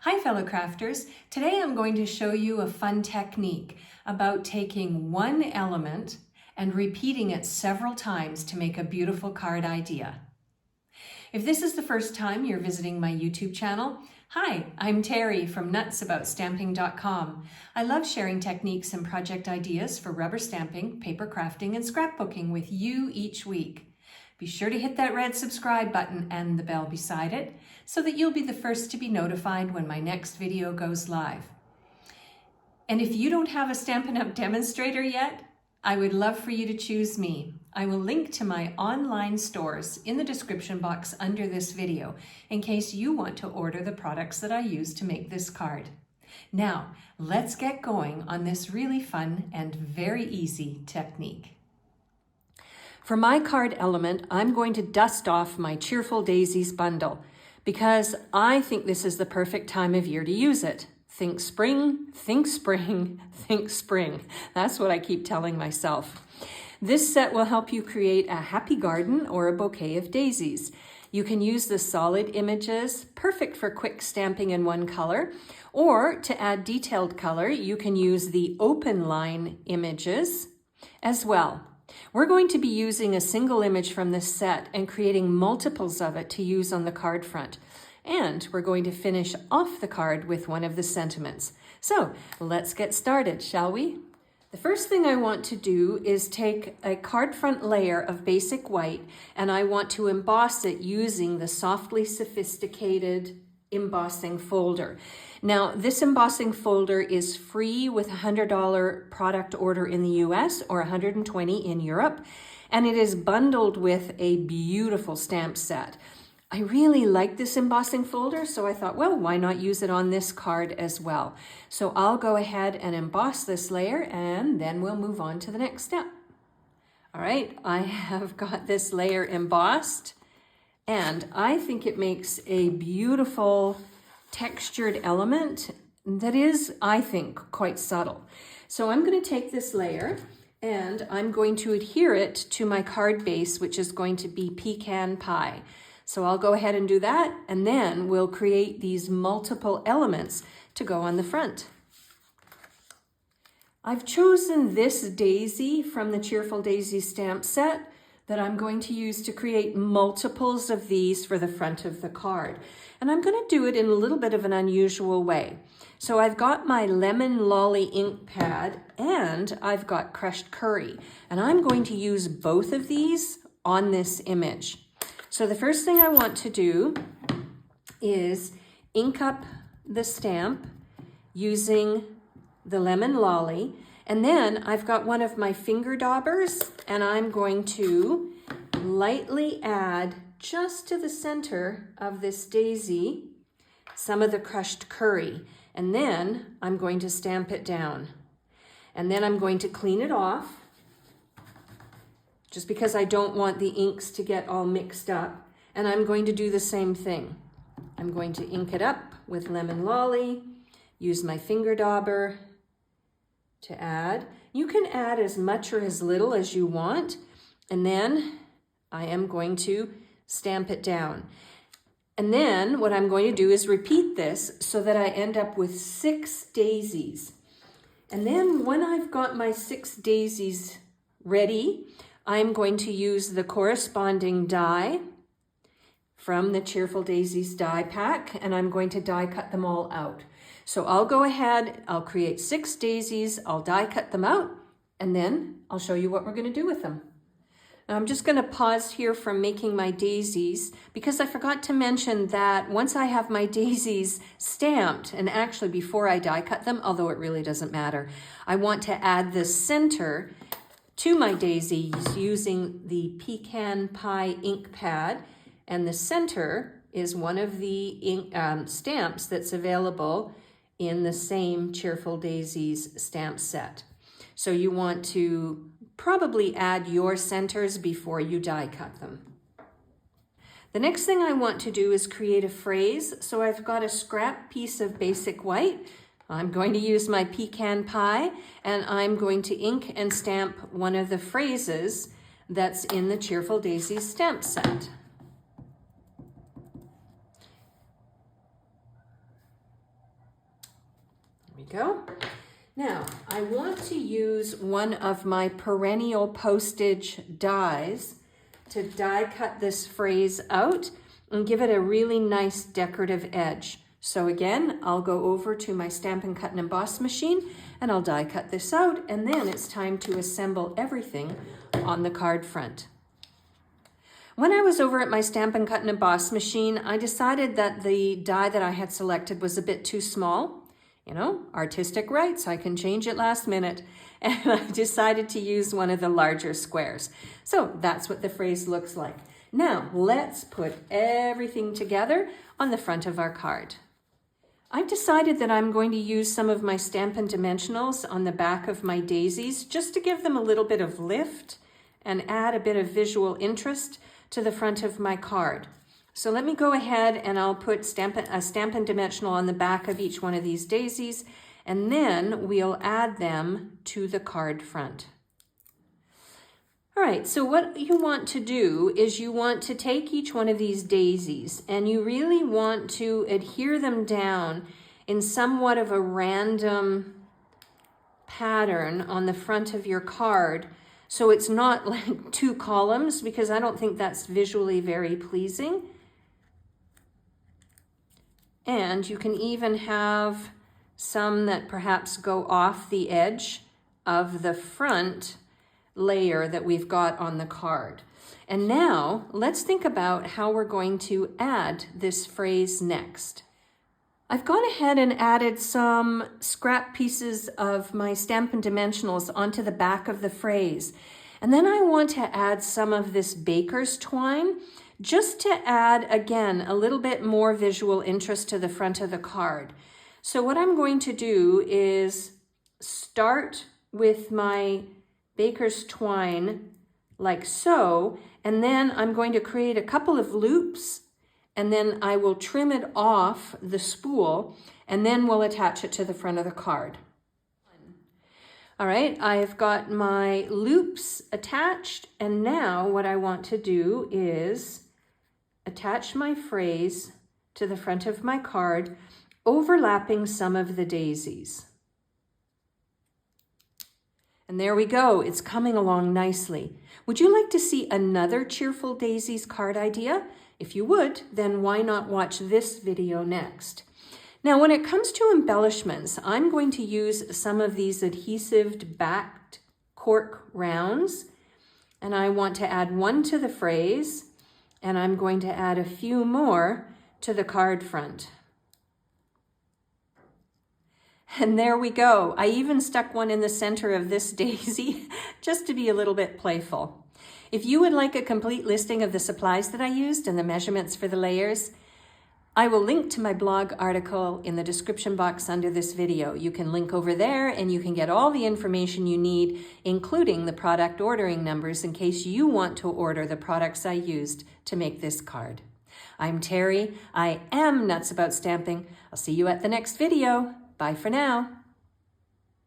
Hi fellow crafters, today I'm going to show you a fun technique about taking one element and repeating it several times to make a beautiful card idea. If this is the first time you're visiting my YouTube channel, hi, I'm Terri from nutsaboutsstamping.com. I love sharing techniques and project ideas for rubber stamping, paper crafting, and scrapbooking with you each week. Be sure to hit that red subscribe button and the bell beside it so that you'll be the first to be notified when my next video goes live. And if you don't have a Stampin' Up! Demonstrator yet, I would love for you to choose me. I will link to my online stores in the description box under this video in case you want to order the products that I use to make this card. Now, let's get going on this really fun and very easy technique. For my card element, I'm going to dust off my Cheerful Daisies bundle because I think this is the perfect time of year to use it. Think spring, think spring, think spring. That's what I keep telling myself. This set will help you create a happy garden or a bouquet of daisies. You can use the solid images, perfect for quick stamping in one color, or to add detailed color, you can use the open line images as well. We're going to be using a single image from this set and creating multiples of it to use on the card front. And we're going to finish off the card with one of the sentiments. So let's get started, shall we? The first thing I want to do is take a card front layer of basic white and I want to emboss it using the softly sophisticated embossing folder. Now, this embossing folder is free with a $100 product order in the US or $120 in Europe, and it is bundled with a beautiful stamp set. I really like this embossing folder, so I thought, well, why not use it on this card as well? So I'll go ahead and emboss this layer, and then we'll move on to the next step. All right, I have got this layer embossed, and I think it makes a beautiful textured element that is, I think, quite subtle. So I'm going to take this layer and I'm going to adhere it to my card base, which is going to be pecan pie. So I'll go ahead and do that, and then we'll create these multiple elements to go on the front. I've chosen this daisy from the Cheerful Daisies stamp set that I'm going to use to create multiples of these for the front of the card. And I'm going to do it in a little bit of an unusual way. So I've got my lemon lolly ink pad and I've got crushed curry. And I'm going to use both of these on this image. So the first thing I want to do is ink up the stamp using the lemon lolly. And then I've got one of my finger daubers and I'm going to lightly add just to the center of this daisy some of the crushed curry. And then I'm going to stamp it down. And then I'm going to clean it off just because I don't want the inks to get all mixed up. And I'm going to do the same thing. I'm going to ink it up with lemon lolly, use my finger dauber to add. You can add as much or as little as you want, and then I am going to stamp it down. And then what I'm going to do is repeat this so that I end up with 6 daisies. And then when I've got my 6 daisies ready, I'm going to use the corresponding die from the Cheerful Daisies die pack, and I'm going to die cut them all out. So I'll go ahead, I'll create 6 daisies, I'll die cut them out, and then I'll show you what we're going to do with them. Now I'm just going to pause here from making my daisies because I forgot to mention that once I have my daisies stamped, and actually before I die cut them, although it really doesn't matter, I want to add the center to my daisies using the pecan pie ink pad, and the center is one of the ink, stamps that's available in the same Cheerful Daisies stamp set. So you want to probably add your centers before you die cut them. The next thing I want to do is create a phrase. So I've got a scrap piece of basic white. I'm going to use my pecan pie and I'm going to ink and stamp one of the phrases that's in the Cheerful Daisies stamp set. Now, I want to use one of my perennial postage dies to die cut this phrase out and give it a really nice decorative edge. So again, I'll go over to my Stampin' Cut and Emboss machine and I'll die cut this out, and then it's time to assemble everything on the card front. When I was over at my Stampin' Cut and Emboss machine, I decided that the die that I had selected was a bit too small. You know, artistic rights, I can change it last minute. And I decided to use one of the larger squares. So that's what the phrase looks like. Now, let's put everything together on the front of our card. I've decided that I'm going to use some of my Stampin' Dimensionals on the back of my daisies just to give them a little bit of lift and add a bit of visual interest to the front of my card. So let me go ahead and I'll put a Stampin' Dimensional on the back of each one of these daisies, and then we'll add them to the card front. All right, so what you want to do is you want to take each one of these daisies and you really want to adhere them down in somewhat of a random pattern on the front of your card. So it's not like two columns, because I don't think that's visually very pleasing. And you can even have some that perhaps go off the edge of the front layer that we've got on the card. And now let's think about how we're going to add this phrase next. I've gone ahead and added some scrap pieces of my Stampin' Dimensionals onto the back of the phrase. And then I want to add some of this baker's twine, just to add, again, a little bit more visual interest to the front of the card. So what I'm going to do is start with my baker's twine like so, and then I'm going to create a couple of loops, and then I will trim it off the spool, and then we'll attach it to the front of the card. All right, I've got my loops attached, and now what I want to do is attach my phrase to the front of my card, overlapping some of the daisies. And there we go, it's coming along nicely. Would you like to see another Cheerful Daisies card idea? If you would, then why not watch this video next? Now, when it comes to embellishments, I'm going to use some of these adhesive backed cork rounds, and I want to add one to the phrase, and I'm going to add a few more to the card front. And there we go. I even stuck one in the center of this daisy just to be a little bit playful. If you would like a complete listing of the supplies that I used and the measurements for the layers, I will link to my blog article in the description box under this video. You can link over there and you can get all the information you need, including the product ordering numbers in case you want to order the products I used to make this card. I'm Terry. I am nuts about stamping. I'll see you at the next video. Bye for now.